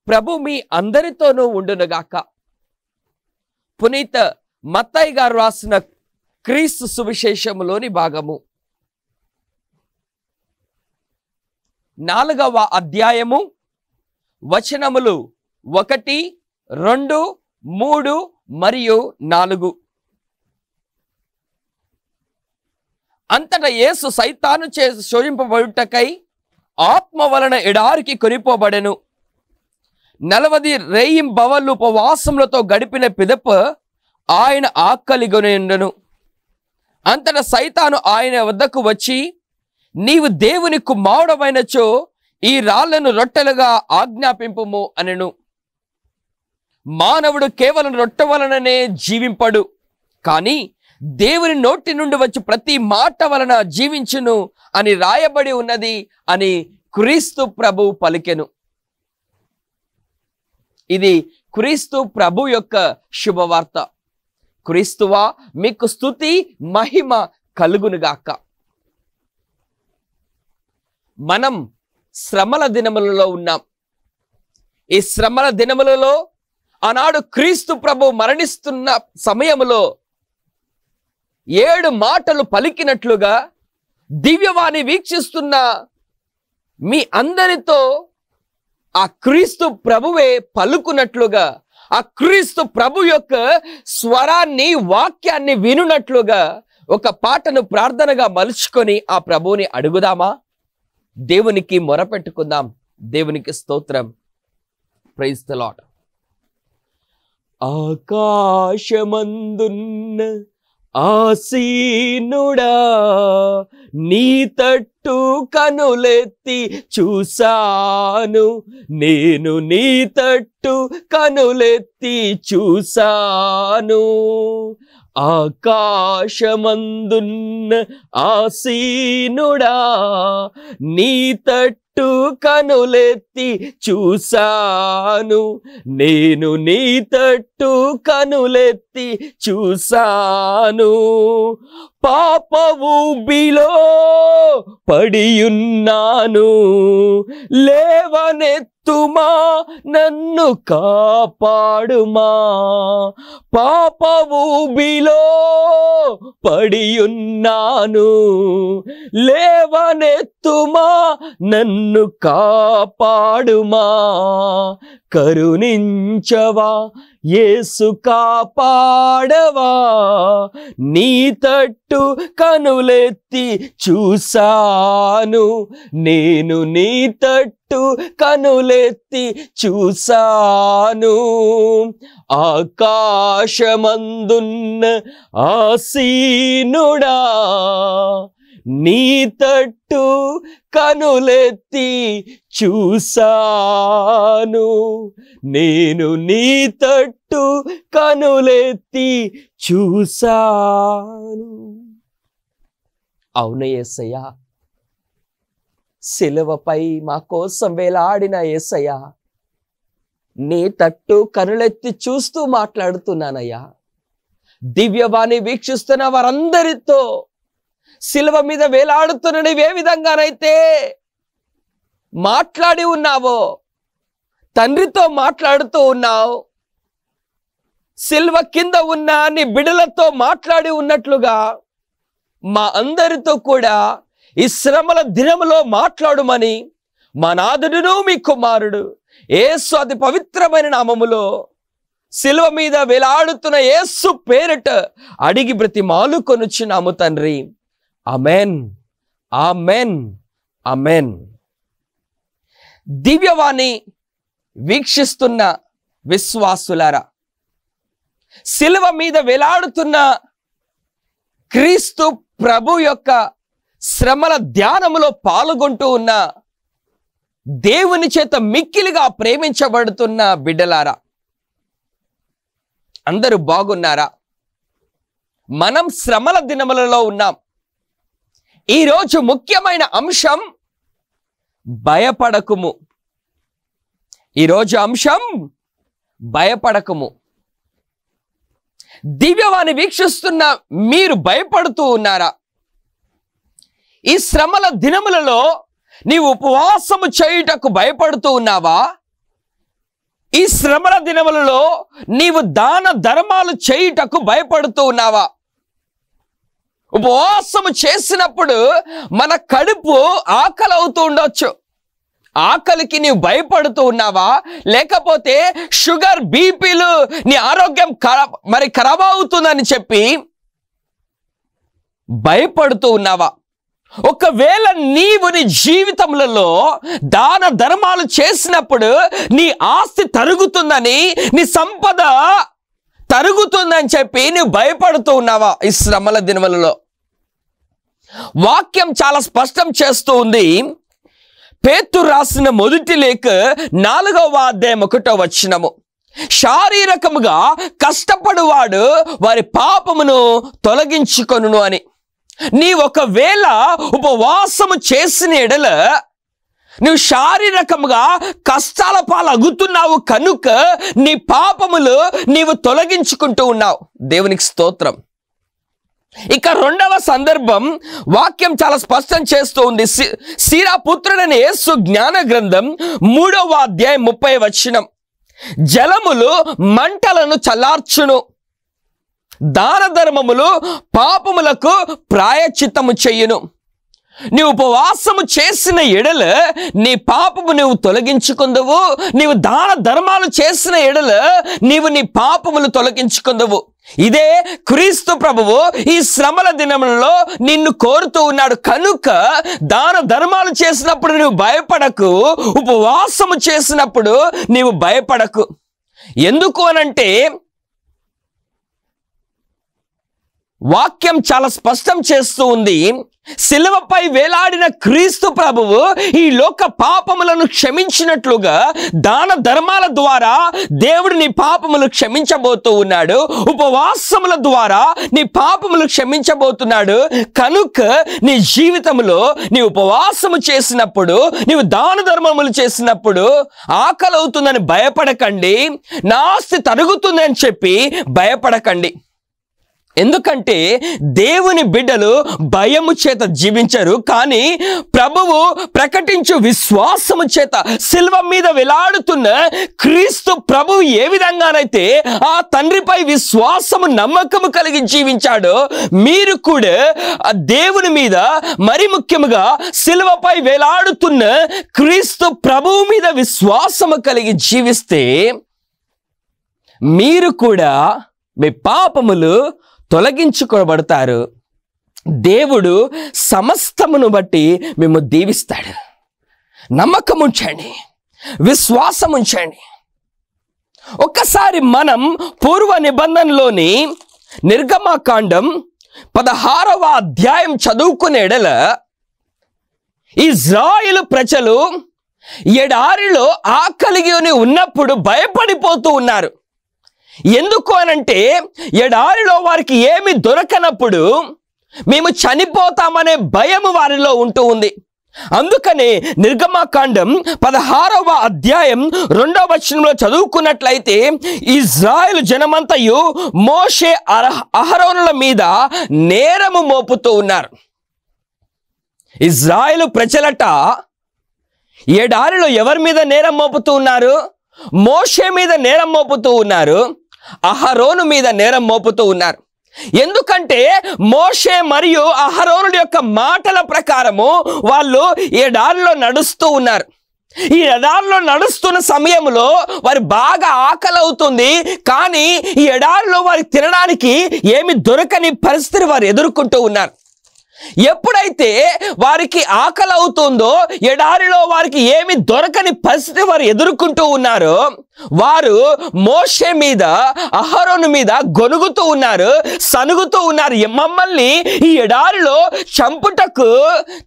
ప్రభు మీ అందరితోనూ ఉండునుగాక. పునీత మత్తయి గారు రాసిన క్రీస్తు సువిశేషములోని భాగము 4వ అధ్యాయము వచనములు 1, 2, 3 మరియు 4. అంతటా యేసు సైతాను చే శోధింపబడుటకై ఆత్మ వలన ఎడారికి కొనిపోబడెను. 40 రేయింబవళ్ళు ఉపవాసములతో గడిపిన పిదప ఆయన ఆకలిగొనిండెను. అంతటా సైతాను ఆయన వద్దకు వచ్చి, నీవు దేవుని కుమారుడవైనచో ఈ రాళ్లను రొట్టెలుగా ఆజ్ఞాపింపుము అనెను. మానవుడు కేవలం రొట్టె వలననే జీవింపడు, కానీ దేవుని నోటి నుండి వచ్చి ప్రతి మాట వలన జీవించును అని రాయబడి ఉన్నది అని క్రీస్తు ప్రభు పలికెను. ఇది క్రీస్తు ప్రభు యొక్క శుభవార్త. క్రీస్తువా, మీకు స్తుతి మహిమ కలుగునుగాక. మనం శ్రమల దినములలో ఉన్నాం. ఈ శ్రమల దినములలో ఆనాడు క్రీస్తు ప్రభు మరణిస్తున్న సమయములో 7 మాటలు పలికినట్లుగా దివ్యవాణి వీక్షిస్తున్న మీ అందరితో ఆ క్రీస్తు ప్రభువే పలుకున్నట్లుగా, ఆ క్రీస్తు ప్రభు యొక్క స్వరాన్ని, వాక్యాన్ని వినున్నట్లుగా ఒక పాటను ప్రార్థనగా మలుచుకొని ఆ ప్రభువుని అడుగుదామా? దేవునికి మొరపెట్టుకుందాం. దేవునికి స్తోత్రం. Praise the Lord. ఆకాశమందున్న ఆసీనుడా, నీ తట్టు కనులెత్తి చూసాను, నేను నీ తట్టు కనులెత్తి చూసాను. ఆకాశమందున్న ఆసీనుడా, నీ తట్టు కనులెత్తి చూసాను, నేను నీ తట్టు కనులెత్తి చూసాను. పాప ఊబిలో పడియున్నాను, లేవనెత్తుమా నన్ను కాపాడుమా. పాప ఊబిలో పడియున్నాను, లేవనెత్తుమా నన్ను కాపాడుమా. కరుణించవా యేసు, కాపాడవా. నీ తట్టు కనులెత్తి చూసాను, నేను నీ తట్టు కనులెత్తి చూసాను. ఆకాశమందున్న ఆసీనుడా, నీ తట్టు కనులెత్తి చూసాను, నేను నీ తట్టు కనులెత్తి చూసాను. అవును యేసయ్యా, సిలువపై మా కోసం వేలాడిన యేసయ్యా, నీ తట్టు కనులెత్తి చూస్తూ మాట్లాడుతున్నానయ్యా. దివ్యవాణి వీక్షిస్తున్న వారందరితో సిలువ మీద వేలాడుతున్న నీవే విధంగానైతే మాట్లాడి ఉన్నావో, తండ్రితో మాట్లాడుతూ ఉన్నావు, సిలువ కింద ఉన్న నీ బిడ్డలతో మాట్లాడి ఉన్నట్లుగా మా అందరితో కూడా ఈ శ్రమల దినములో మాట్లాడుమని మా నాథుడును మీ కుమారుడు యేసు అతి పవిత్రమైన నామములో సిలువ మీద వేలాడుతున్న యేసు పేరిట అడిగి బ్రతిమాలుకొనుచున్నాము తండ్రి. Amen, amen, amen. దివ్యవాణి వీక్షిస్తున్న విశ్వాసులారా, సిలువ మీద వేలాడుతున్న క్రీస్తు ప్రభు యొక్క శ్రమల ధ్యానములో పాల్గొంటూ ఉన్న దేవుని చేత మిక్కిలిగా ప్రేమించబడుతున్న బిడ్డలారా, అందరూ బాగున్నారా? మనం శ్రమల దినములలో ఉన్నాం. ఈరోజు ముఖ్యమైన అంశం భయపడకుము. ఈరోజు అంశం భయపడకుము. దివ్యవాణి వీక్షిస్తున్న మీరు భయపడుతూ ఉన్నారా? ఈ శ్రమల దినములలో నీవు ఉపవాసము చేయుటకు భయపడుతూ ఉన్నావా? ఈ శ్రమల దినములలో నీవు దాన ధర్మాలు చేయుటకు భయపడుతూ ఉన్నావా? ఉపవాసము చేసినప్పుడు మన కడుపు ఆకలి అవుతూ ఉండొచ్చు. ఆకలికి నీవు భయపడుతూ ఉన్నావా? లేకపోతే షుగర్, బీపీలు, నీ ఆరోగ్యం ఖరాబ్ అవుతుందని చెప్పి భయపడుతూ ఉన్నావా? ఒకవేళ నీవు నీ జీవితములలో దాన ధర్మాలు చేసినప్పుడు నీ ఆస్తి తరుగుతుందని, నీ సంపద తరుగుతుందని చెప్పి నువ్వు భయపడుతూ ఉన్నావా? ఈ శ్రమల దినములలో వాక్యం చాలా స్పష్టం చేస్తూ ఉంది. పేతురు రాసిన మొదటి లేఖ 4వ అధ్యాయం 1వ వచనము, శారీరకముగా కష్టపడువాడు వారి పాపమును తొలగించుకొనును అని. నీ ఒకవేళ ఉపవాసము చేసిన ఎడల నువ్వు శారీరకముగా కష్టాల పాలగుతున్నావు కనుక నీ పాపములు నీవు తొలగించుకుంటూ ఉన్నావు. దేవునికి స్తోత్రం. ఇక రెండవ సందర్భం వాక్యం చాలా స్పష్టం చేస్తూ ఉంది. సీరా పుత్రుడైన యేసు జ్ఞాన గ్రంథం 3వ అధ్యాయం 30వ వచనం, జలములు మంటలను చల్లార్చును, దాన ధర్మములు పాపములకు ప్రాయశ్చిత్తము చెయ్యును. నీవు ఉపవాసము చేసిన ఎడల నీ పాపము నువ్వు తొలగించుకుందువు. నీవు దాన ధర్మాలు చేసిన ఎడల నీవు నీ పాపములు తొలగించుకుందువు. ఇదే క్రీస్తు ప్రభువు ఈ శ్రమల దినములలో నిన్ను కోరుతూ ఉన్నాడు. కనుక దాన ధర్మాలు చేసినప్పుడు నువ్వు భయపడకు, ఉపవాసము చేసినప్పుడు నీవు భయపడకు. ఎందుకు అనంటే వాక్యం చాలా స్పష్టం చేస్తూ ఉంది. శిలువపై వేలాడిన క్రీస్తు ప్రభువు ఈ లోక పాపములను క్షమించినట్లుగా దాన ధర్మాల ద్వారా దేవుడు నీ పాపములు క్షమించబోతూ ఉన్నాడు. ఉపవాసముల ద్వారా నీ పాపములు క్షమించబోతున్నాడు. కనుక నీ జీవితంలో నీ ఉపవాసము చేసినప్పుడు, నీవు దాన ధర్మములు చేసినప్పుడు ఆకలి అవుతుందని భయపడకండి, నా ఆస్తి తరుగుతుందని చెప్పి భయపడకండి. ఎందుకంటే దేవుని బిడ్డలు భయము చేత జీవించరు, కానీ ప్రభువు ప్రకటించు విశ్వాసము చేత శిలువ మీద వేలాడుతున్న క్రీస్తు ప్రభువు ఏ విధంగానైతే ఆ తండ్రిపై విశ్వాసము, నమ్మకము కలిగి జీవించాడో మీరు కూడా ఆ దేవుని మీద, మరి ముఖ్యముగా శిలువపై వేలాడుతున్న క్రీస్తు ప్రభువు మీద విశ్వాసము కలిగి జీవిస్తే మీరు కూడా మీ పాపములు తొలగించుకోబడతారు. దేవుడు సమస్తమును బట్టి మేము దీవిస్తాడు. నమ్మకం ఉంచండి, విశ్వాసం ఉంచండి. ఒక్కసారి మనం పూర్వ నిబంధనలోని నిర్గమకాండం 16వ అధ్యాయం చదువుకునే ఎడల ఇజ్రాయేలు ప్రజలు ఎడారిలో ఆకలిగి ఉన్నప్పుడు భయపడిపోతూ ఉన్నారు. ఎందుకు అనంటే ఎడారిలో వారికి ఏమి దొరకనప్పుడు మేము చనిపోతామనే భయం వారిలో ఉంటూ ఉంది. అందుకనే నిర్గమకాండం 16వ అధ్యాయం 2వ వచనంలో చదువుకున్నట్లయితే ఇజ్రాయేలు జనమంతయు మోషే అహరోనుల మీద నేరము మోపుతూ ఉన్నారు. ఇజ్రాయేలు ప్రజలట ఎడారిలో ఎవరి మీద నేరం మోపుతూ ఉన్నారు? మోషే మీద నేరం మోపుతూ ఉన్నారు, అహరోను మీద నేరం మోపుతూ ఉన్నారు. ఎందుకంటే మోషే మరియు అహరోనుడి యొక్క మాటల ప్రకారము వాళ్ళు ఎడారిలో నడుస్తూ ఉన్నారు. ఈ ఎడారిలో నడుస్తున్న సమయంలో వారు బాగా ఆకలి అవుతుంది, కానీ ఈ ఎడారిలో వారికి తినడానికి ఏమి దొరకని పరిస్థితి వారు ఎదుర్కొంటూ ఉన్నారు. ఎప్పుడైతే వారికి ఆకలి అవుతుందో, ఎడారిలో వారికి ఏమి దొరకని పరిస్థితి వారు ఎదుర్కొంటూ ఉన్నారో, వారు మోషే మీద, అహరోను మీద గొనుగుతూ ఉన్నారు, సనుగుతూ ఉన్నారు. మమ్మల్ని ఈ ఎడారిలో చంపుటకు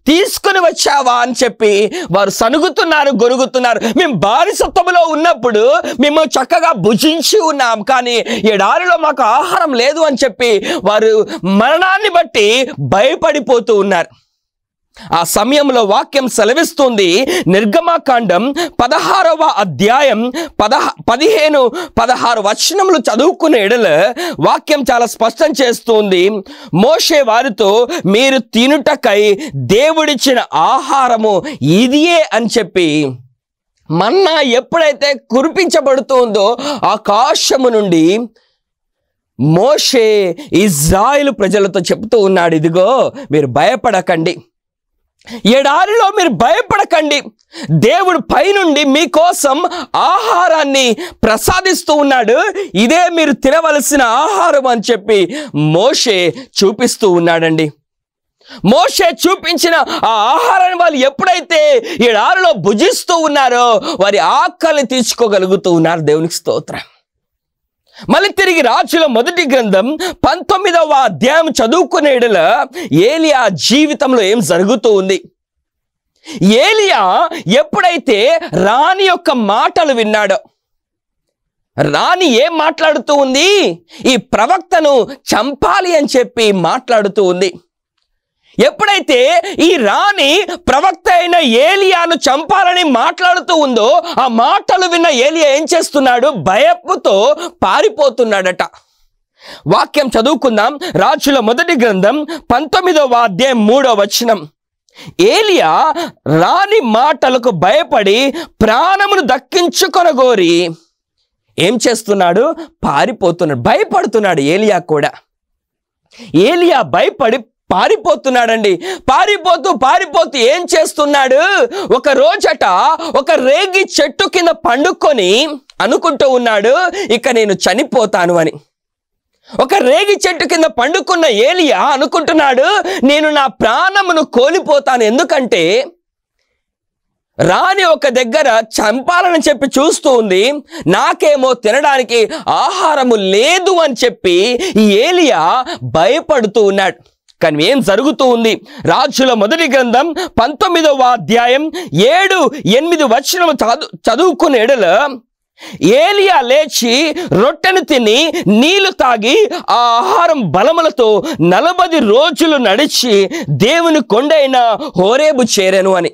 తీసుకుని వచ్చావా అని చెప్పి వారు సనుగుతున్నారు, గొనుగుతున్నారు. మేము బానిసత్వంలో ఉన్నప్పుడు మేము చక్కగా భుజించి ఉన్నాం, కానీ ఎడారిలో మాకు ఆహారం లేదు అని చెప్పి వారు మరణాన్ని బట్టి భయపడిపోతూ ఉన్నారు. ఆ సమయంలో వాక్యం సెలవిస్తుంది, నిర్గమకాండం 16వ అధ్యాయం 15-16 వచనములు చదువుకునే ఎడల వాక్యం చాలా స్పష్టం చేస్తుంది. మోషే వారితో, మీరు తినుటకై దేవుడిచ్చిన ఆహారము ఇదియే అని చెప్పి, మన్నా ఎప్పుడైతే కురిపించబడుతుందో ఆకాశము నుండి మోషే ఇజ్రాయేలు ప్రజలతో చెప్తూ ఉన్నాడు, ఇదిగో మీరు భయపడకండి, ఎడారిలో మీరు భయపడకండి, దేవుడు పైనుండి మీకోసం ఆహారాన్ని ప్రసాదిస్తూ ఉన్నాడు, ఇదే మీరు తినవలసిన ఆహారం అని చెప్పి మోషే చూపిస్తూ ఉన్నాడండి. మోషే చూపించిన ఆ ఆహారాన్ని వాళ్ళు ఎప్పుడైతే ఎడారిలో భుజిస్తూ ఉన్నారో వారి ఆకలి తీర్చుకోగలుగుతూ ఉన్నారు. దేవునికి స్తోత్రం. మళ్ళీ తిరిగి రాజుల మొదటి గ్రంథం 19వ అధ్యాయం చదువుకునే ఎడల ఏలియా జీవితంలో ఏం జరుగుతూ ఉంది? ఏలియా ఎప్పుడైతే రాణి యొక్క మాటలు విన్నాడో, రాణి ఏం మాట్లాడుతూ ఉంది? ఈ ప్రవక్తను చంపాలి అని చెప్పి మాట్లాడుతూ ఉంది. ఎప్పుడైతే ఈ రాణి ప్రవక్త అయిన ఏలియాను చంపాలని మాట్లాడుతూ ఉందో, ఆ మాటలు విన్న ఏలియా ఏం చేస్తున్నాడు? భయపుతో పారిపోతున్నాడట. వాక్యం చదువుకుందాం. రాజుల మొదటి గ్రంథం 19వ అధ్యాయం 3వ వచనం. ఏలియా రాణి మాటలకు భయపడి ప్రాణమును దక్కించుకొనగోరి ఏం చేస్తున్నాడు? పారిపోతున్నాడు, భయపడుతున్నాడు. ఏలియా కూడా, ఏలియా భయపడి పారిపోతున్నాడండి. పారిపోతూ ఏం చేస్తున్నాడు? ఒక రోజట ఒక రేగి చెట్టు కింద పండుకొని అనుకుంటూ ఉన్నాడు, ఇక నేను చనిపోతాను అని. ఒక రేగి చెట్టు కింద పండుకున్న ఏలియా అనుకుంటున్నాడు, నేను నా ప్రాణమును కోల్పోతాను. ఎందుకంటే రాణి ఒక దగ్గర చంపాలని చెప్పి చూస్తూ ఉంది, నాకేమో తినడానికి ఆహారము లేదు అని చెప్పి ఈ ఏలియా భయపడుతూ ఉన్నాడు. కానీ ఏం జరుగుతూ ఉంది? రాజుల మొదటి గ్రంథం 19వ అధ్యాయం 7-8 వచనము చదువుకునే ఎడల, ఏలియా లేచి రొట్టెను తిని నీళ్లు తాగి ఆ ఆహారం బలములతో 40 రోజులు నడిచి దేవుని కొండైన హోరేబు చేరెను అని.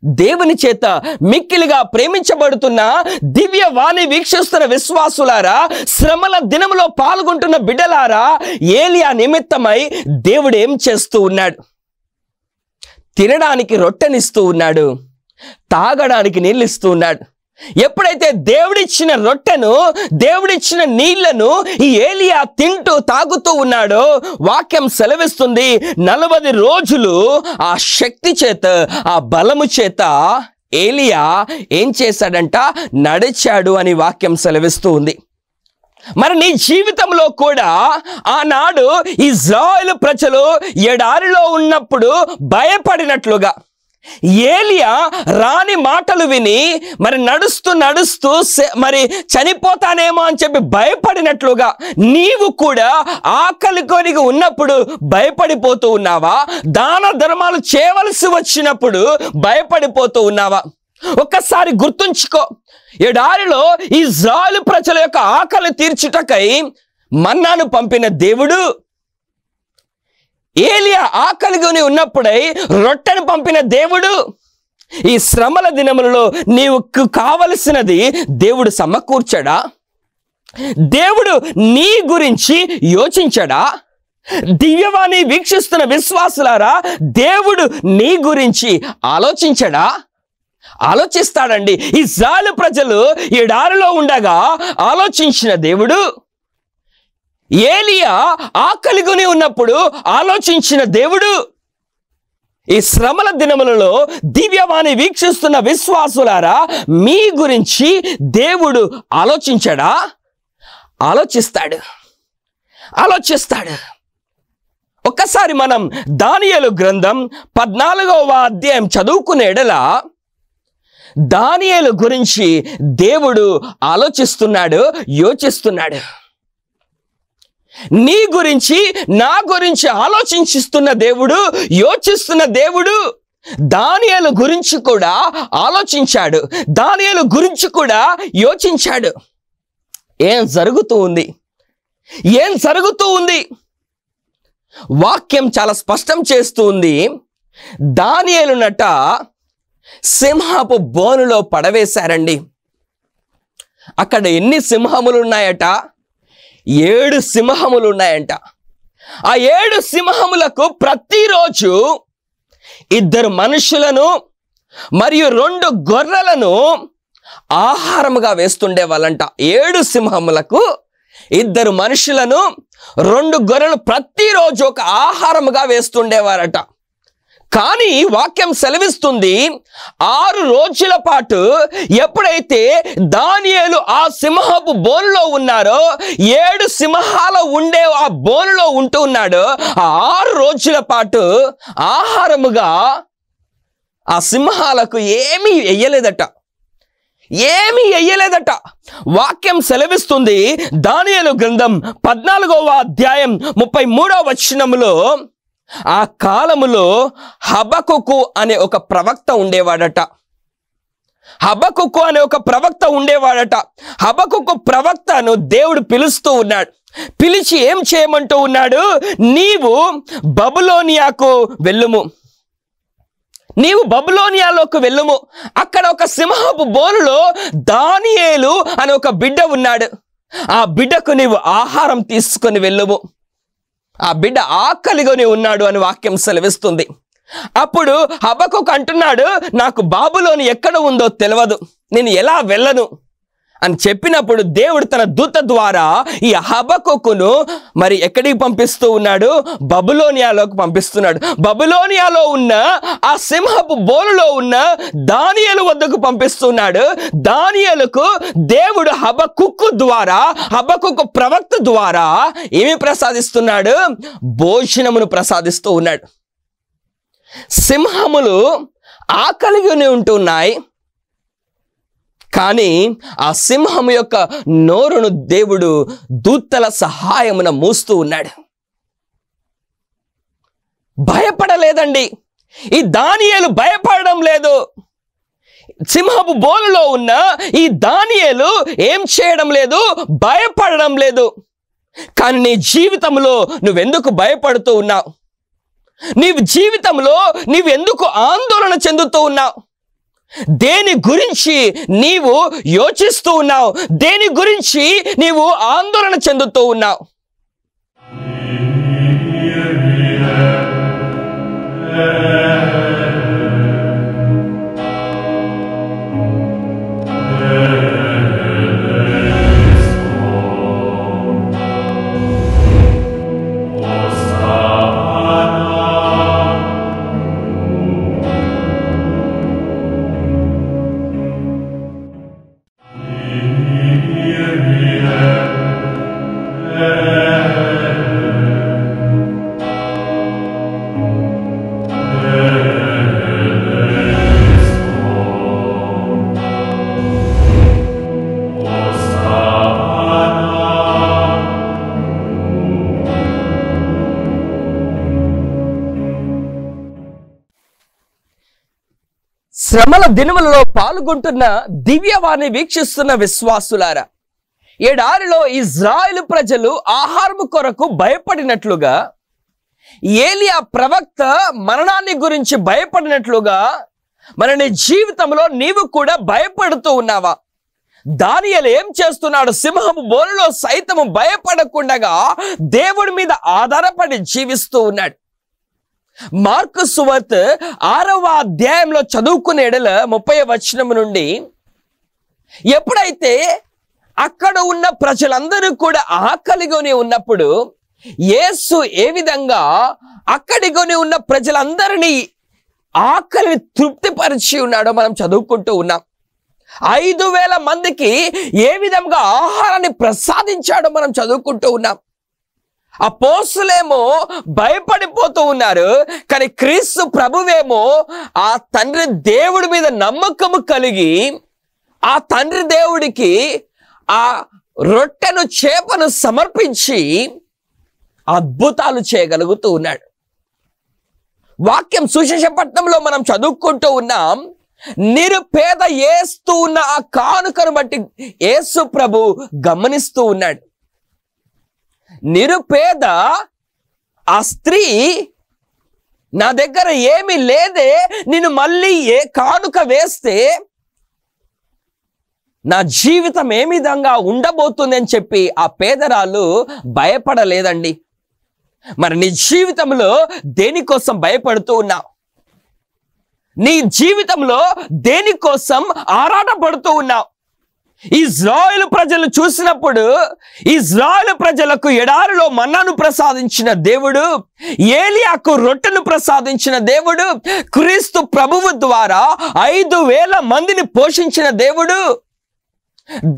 దేవుని చేత మిక్కిలిగా ప్రేమించబడుతున్న దివ్యవాణి వీక్షిస్తున్న విశ్వాసులారా, శ్రమల దినములో పాల్గొంటున్న బిడ్డలారా, ఏలియా నిమిత్తమై దేవుడు ఏం చేస్తూ ఉన్నాడు? తినడానికి రొట్టెనిస్తూ ఉన్నాడు, తాగడానికి నీళ్ళు ఇస్తూ ఉన్నాడు. ఎప్పుడైతే దేవుడిచ్చిన రొట్టెను, దేవుడిచ్చిన నీళ్లను ఈ ఏలియా తింటూ తాగుతూ ఉన్నాడో, వాక్యం సెలవిస్తుంది 40 రోజులు ఆ శక్తి చేత, ఆ బలము చేత ఏలియా ఏం చేశాడంట? నడిచాడు అని వాక్యం సెలవిస్తూ ఉంది. మరి నీ జీవితంలో కూడా ఆనాడు ఇశ్రాయేలు ప్రజలు ఎడారిలో ఉన్నప్పుడు భయపడినట్లుగా, ఏలియా రాణి మాటలు విని మరి నడుస్తూ మరి చనిపోతానేమో అని చెప్పి భయపడినట్లుగా, నీవు కూడా ఆకలి కొనిగి ఉన్నప్పుడు భయపడిపోతూ ఉన్నావా? దాన ధర్మాలు చేయవలసి వచ్చినప్పుడు భయపడిపోతూ ఉన్నావా? ఒక్కసారి గుర్తుంచుకో, ఎడారిలో ఇశ్రాయేలు ప్రజల యొక్క ఆకలి తీర్చుటకై మన్నాను పంపిన దేవుడు, ఏలియా ఆకలిగొని ఉన్నప్పుడై రొట్టెను పంపిన దేవుడు, ఈ శ్రమల దినములలో నీకు కావలసినది దేవుడు సమకూర్చడా? దేవుడు నీ గురించి యోచించడా? దివ్యవాణి వీక్షిస్తున్న విశ్వాసులారా, దేవుడు నీ గురించి ఆలోచించడా? ఆలోచిస్తాడండి. ఇశ్రాయేలు ప్రజలు ఎడారిలో ఉండగా ఆలోచించిన దేవుడు, ఏలియా ఆకలిగొని ఉన్నప్పుడు ఆలోచించిన దేవుడు, ఈ శ్రమల దినములలో దివ్యవాణి వీక్షిస్తున్న విశ్వాసులారా, మీ గురించి దేవుడు ఆలోచించడా? ఆలోచిస్తాడు. ఒక్కసారి మనం దానియేలు గ్రంథం 14వ అధ్యాయం చదువుకునే ఎడల, దానియేలు గురించి దేవుడు ఆలోచిస్తున్నాడు, యోచిస్తున్నాడు. నీ గురించి, నా గురించి ఆలోచిస్తున్న దేవుడు, యోచిస్తున్న దేవుడు దానియేలు గురించి కూడా ఆలోచించాడు. దానియేలు గురించి కూడా యోచించాడు. ఏం జరుగుతూ ఉంది? ఏం జరుగుతూ ఉంది? వాక్యం చాలా స్పష్టం చేస్తూ ఉంది. దానియేలునట సింహపు బోనులో పడవేశారండి. అక్కడ ఎన్ని సింహములు ఉన్నాయట? 7 సింహములు ఉన్నాయంట. ఆ 7 సింహములకు ప్రతిరోజు 2 మనుషులను మరియు 2 గొర్రెలను ఆహారముగా వేస్తుండే వాళ్ళంట. 7 సింహములకు 2 మనుషులను 2 గొర్రెలు ప్రతిరోజు ఒక ఆహారముగా వేస్తుండేవారట. కానీ వాక్యం సెలవిస్తుంది 6 రోజుల పాటు ఎప్పుడైతే దానియేలు ఆ సింహపు బోనులో ఉన్నారో, 7 సింహాలు ఉండే ఆ బోనులో ఉంటూ ఉన్నాడో, ఆ 6 రోజుల పాటు ఆహారముగా ఆ సింహాలకు ఏమీ వెయ్యలేదట. ఏమీ వెయ్యలేదట. వాక్యం సెలవిస్తుంది. దానియేలు గ్రంథం 14వ అధ్యాయం 33వ వచనములో, ఆ కాలములో హబకుకు అనే ఒక ప్రవక్త ఉండేవాడట. హబకుకు అనే ఒక ప్రవక్త ఉండేవాడట. హబకుకు ప్రవక్తను దేవుడు పిలుస్తూ ఉన్నాడు. పిలిచి ఏం చేయమంటూ ఉన్నాడు? నీవు బబులోనియాకు వెళ్ళుము, నీవు బబులోనియాలోకి వెళ్ళుము. అక్కడ ఒక సింహపు బోనులో దానియేలు అనే ఒక బిడ్డ ఉన్నాడు. ఆ బిడ్డకు నీవు ఆహారం తీసుకొని వెళ్ళుము. ఆ బిడ్డ ఆకలిగొని ఉన్నాడు అని వాక్యం సెలవిస్తుంది. అప్పుడు హబకుకు అంటున్నాడు, నాకు బాబులోని ఎక్కడ ఉందో తెలియదు, నేను ఎలా వెళ్ళను అని చెప్పినప్పుడు దేవుడు తన దూత ద్వారా ఈ హబకుకును మరి ఎక్కడికి పంపిస్తూ ఉన్నాడు? బబులోనియాలోకి పంపిస్తున్నాడు. బబులోనియాలో ఉన్న ఆ సింహపు బోనులో ఉన్న దానియేలు వద్దకు పంపిస్తున్నాడు. దానియేలుకు దేవుడు హబకుకు ద్వారా, హబకుకు ప్రవక్త ద్వారా ఏమి ప్రసాదిస్తున్నాడు? భోజనమును ప్రసాదిస్తూ ఉన్నాడు. సింహములు ఆకలిగానే ఉంటున్నాయి, కానీ ఆ సింహము యొక్క నోరును దేవుడు దూతల సహాయమున మూస్తూ ఉన్నాడు. భయపడలేదండి. ఈ దానియేలు భయపడడం లేదు. సింహపు బోనులో ఉన్న ఈ దానియేలు ఏం చేయడం లేదు? భయపడడం లేదు. కానీ నీ జీవితంలో నువ్వెందుకు భయపడుతూ ఉన్నావు? నీవు జీవితంలో నీవెందుకు ఆందోళన చెందుతూ ఉన్నావు? దేని గురించి నీవు యోచిస్తూ ఉన్నావు? దేని గురించి నీవు ఆందోళన చెందుతూ ఉన్నావు? శ్రమల దినములలో పాల్గొంటున్న దివ్యవాణి వీక్షిస్తున్న విశ్వాసులారా, ఎడారిలో ఇజ్రాయేలు ప్రజలు ఆహారము కొరకు భయపడినట్లుగా, ఏలియా ప్రవక్త మరణాన్ని గురించి భయపడినట్లుగా, మన నీ జీవితంలో నీవు కూడా భయపడుతూ ఉన్నావా? దానియేలు ఏం చేస్తున్నాడు? సింహము బోనులో సైతము భయపడకుండా దేవుడి మీద ఆధారపడి జీవిస్తూ ఉన్నాడు. మార్కు సువార్త 6వ అధ్యాయంలో చదువుకునే 30వ వచనం నుండి, ఎప్పుడైతే అక్కడ ఉన్న ప్రజలందరూ కూడా ఆకలిగొని ఉన్నప్పుడు యేసు ఏ విధంగా అక్కడిగొని ఉన్న ప్రజలందరినీ ఆకలిని తృప్తిపరిచి ఉన్నాడో మనం చదువుకుంటూ ఉన్నాం. 5,000 మందికి ఏ విధంగా ఆహారాన్ని ప్రసాదించాడో మనం చదువుకుంటూ ఉన్నాం. అపోస్తులేమో భయపడిపోతూ ఉన్నారు, కానీ క్రీస్తు ప్రభువేమో ఆ తండ్రి దేవుడి మీద నమ్మకము కలిగి ఆ తండ్రి దేవుడికి ఆ రొట్టెను చేపను సమర్పించి అద్భుతాలు చేయగలుగుతూ ఉన్నాడు. వాక్యం సువిశేషపట్నంలో మనం చదువుకుంటూ ఉన్నాం, నిరుపేద యేస్తూ ఉన్న ఆ కానుకను బట్టి యేసు ప్రభు గమనిస్తూ ఉన్నాడు. నిరుపేద ఆ స్త్రీ, నా దగ్గర ఏమీ లేదే, నేను మళ్ళీ ఏ కానుక వేస్తే నా జీవితం ఏ విధంగా ఉండబోతుంది అని చెప్పి ఆ పేదరాలు భయపడలేదండి. మరి నీ జీవితంలో దేనికోసం భయపడుతూ ఉన్నావు? నీ జీవితంలో దేనికోసం ఆరాటపడుతూ ఉన్నావు? ఇజ్రాయేలు ప్రజలు చూసినప్పుడు ఇజ్రాయేలు ప్రజలకు ఎడారిలో మన్నాను ప్రసాదించిన దేవుడు, ఏలియాకు రొట్టెను ప్రసాదించిన దేవుడు, క్రీస్తు ప్రభువు ద్వారా 5,000 మందిని పోషించిన దేవుడు,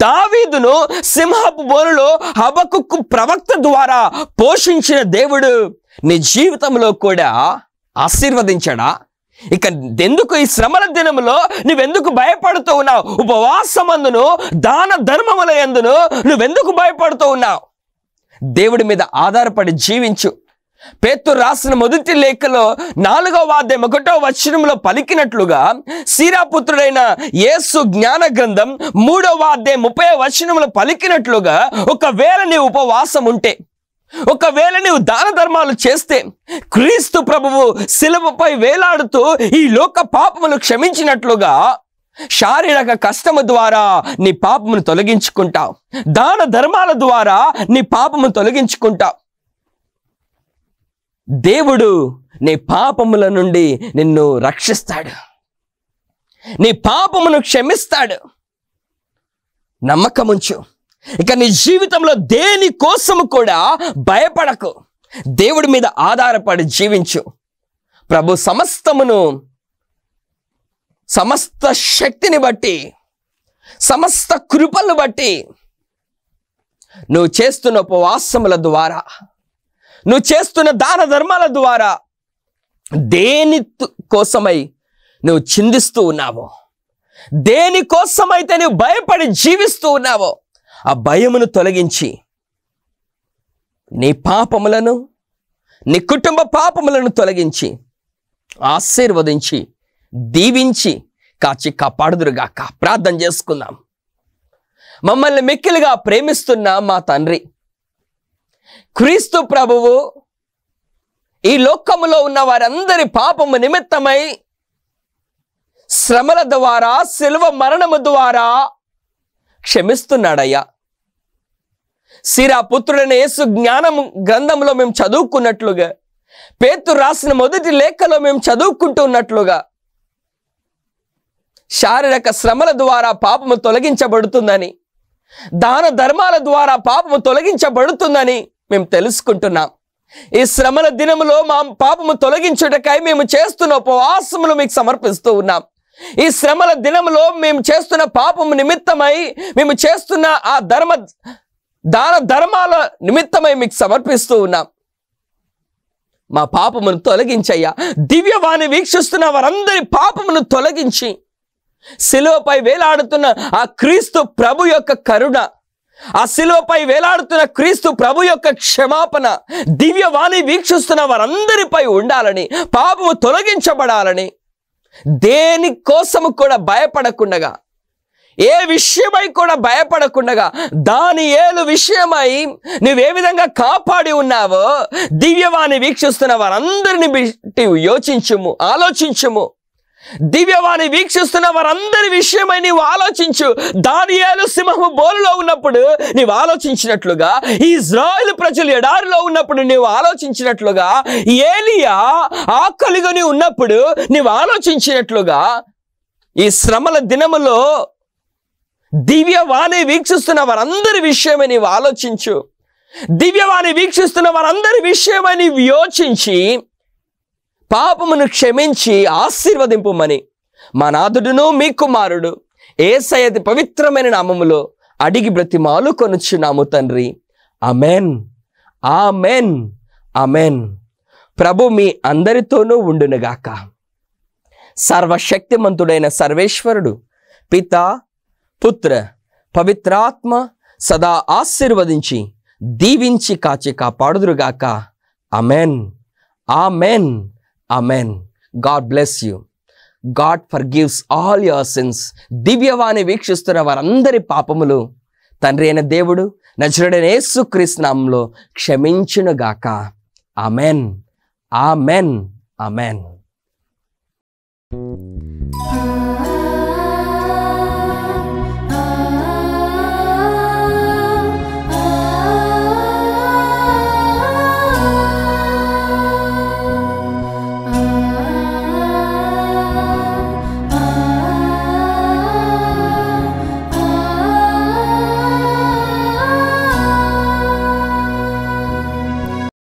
దావీదును సింహపు బోనులో హబకుక్కు ప్రవక్త ద్వారా పోషించిన దేవుడు నీ జీవితంలో కూడా ఆశీర్వదించాడా? ఇక ఎందుకు ఈ శ్రమల దినములో నువ్వెందుకు భయపడుతూ ఉన్నావు? ఉపవాసమందును దాన ధర్మముల యందును నువ్వెందుకు భయపడుతూ ఉన్నావు? దేవుడి మీద ఆధారపడి జీవించు. పేతురు రాసిన మొదటి లేఖలో 4వ అధ్యాయం 1వ వచనంలో పలికినట్లుగా, సీరాపుత్రుడైన యేసు జ్ఞాన గ్రంథం 3వ అధ్యాయం 30వ వచనంలో పలికినట్లుగా, ఒకవేళ నీవు ఉపవాసం ఉంటే, ఒకవేళ నీవు దాన ధర్మాలు చేస్తే, క్రీస్తు ప్రభువు శిలువపై వేలాడుతూ ఈ లోక పాపములు క్షమించినట్లుగా శారీరక కష్టము ద్వారా నీ పాపమును తొలగించుకుంటావు, దాన ధర్మాల ద్వారా నీ పాపమును తొలగించుకుంటావు. దేవుడు నీ పాపముల నుండి నిన్ను రక్షిస్తాడు, నీ పాపమును క్షమిస్తాడు. నమ్మకముంచు. ఇక నీ జీవితంలో దేని కోసము కూడా భయపడకు, దేవుడి మీద ఆధారపడి జీవించు. ప్రభు సమస్త శక్తిని బట్టి, సమస్త కృపలను బట్టి నువ్వు చేస్తున్న ఉపవాసముల ద్వారా, నువ్వు చేస్తున్న దాన ధర్మాల ద్వారా దేని కోసమై నువ్వు చిందిస్తూ ఉన్నావో, దేనికోసమైతే నువ్వు భయపడి జీవిస్తూ ఉన్నావో, ఆ భయమును తొలగించి నీ పాపములను, నీ కుటుంబ పాపములను తొలగించి ఆశీర్వదించి దీవించి కాచి కాపాడుదురుగాక. ప్రార్థన చేసుకుందాం. మమ్మల్ని మిక్కిలిగా ప్రేమిస్తున్న మా తండ్రి, క్రీస్తు ప్రభువు ఈ లోకములో ఉన్న వారందరి పాపము నిమిత్తమై శ్రమల ద్వారా, శిలువ మరణము ద్వారా క్షమిస్తున్నాడయ్యా. సిరా పుత్రుడైన యేసు జ్ఞానము గ్రంథంలో మేము చదువుకున్నట్లుగా, పేతురు రాసిన మొదటి లేఖలో మేము చదువుకుంటున్నట్లుగా, శారీరక శ్రమల ద్వారా పాపము తొలగించబడుతుందని, దాన ధర్మాల ద్వారా పాపము తొలగించబడుతుందని మేము తెలుసుకుంటున్నాం. ఈ శ్రమల దినములో మా పాపము తొలగించుటకై మేము చేస్తున్న ఉపవాసములు మీకు సమర్పిస్తూ ఉన్నాం. ఈ శ్రమల దినములో మేము చేస్తున్న పాపము నిమిత్తమై, మేము చేస్తున్న ఆ దాన ధర్మాల నిమిత్తమై మీకు సమర్పిస్తూ ఉన్నాం. మా పాపమును తొలగించయ్యా. దివ్యవాణి వీక్షిస్తున్న వారందరి పాపమును తొలగించి, శిలువపై వేలాడుతున్న ఆ క్రీస్తు ప్రభు యొక్క కరుణ, ఆ శిలువపై వేలాడుతున్న క్రీస్తు ప్రభు యొక్క క్షమాపణ దివ్యవాణి వీక్షిస్తున్న వారందరిపై ఉండాలని, పాపము తొలగించబడాలని, దేని కోసము కూడా భయపడకుండగా, ఏ విషయమై కూడా భయపడకుండగా, దానియేలు విషయమై నువ్వే విధంగా కాపాడి ఉన్నావో దివ్యవాణి వీక్షిస్తున్న వారందరిని బట్టి యోచించుము, ఆలోచించుము. దివ్యవాణి వీక్షిస్తున్న వారందరి విషయమై నీవు ఆలోచించు. దానియేలు సింహము బోలులో ఉన్నప్పుడు నీవు ఆలోచించినట్లుగా, ఇజ్రాయేలు ప్రజలు ఎడారిలో ఉన్నప్పుడు నీవు ఆలోచించినట్లుగా, ఏలియా ఆకలిగొని ఉన్నప్పుడు నీవు ఆలోచించినట్లుగా, ఈ శ్రమల దినములో దివ్యవాణి వీక్షిస్తున్న వారందరి విషయమై నీవు ఆలోచించు. దివ్యవాణి వీక్షిస్తున్న వారందరి విషయమై నీవు యోచించి పాపమును క్షమించి ఆశీర్వదింపుమని మా నాథుడును మీ కుమారుడు యేసయ్య పవిత్రమైన నామములో అడిగి బ్రతిమాలు కొనుచున్నాము తండ్రి. ఆమేన్, ఆమెన్. ఆమెన్. ప్రభు మీ అందరితోనూ ఉండునుగాక. సర్వశక్తిమంతుడైన సర్వేశ్వరుడు పిత, పుత్ర, పవిత్రాత్మ సదా ఆశీర్వదించి దీవించి కాచి కాపాడుదురుగాక. Amen. Amen. Amen. God bless you. God forgives all your sins. దివ్యవాణి వీక్షిస్తున్న వారందరి పాపములు తండ్రి అయిన దేవుడు నజరేయుడైన యేసుక్రీస్తు నామములో క్షమించునుగాక. ఆమెన్. ఆమెన్. ఆమెన్.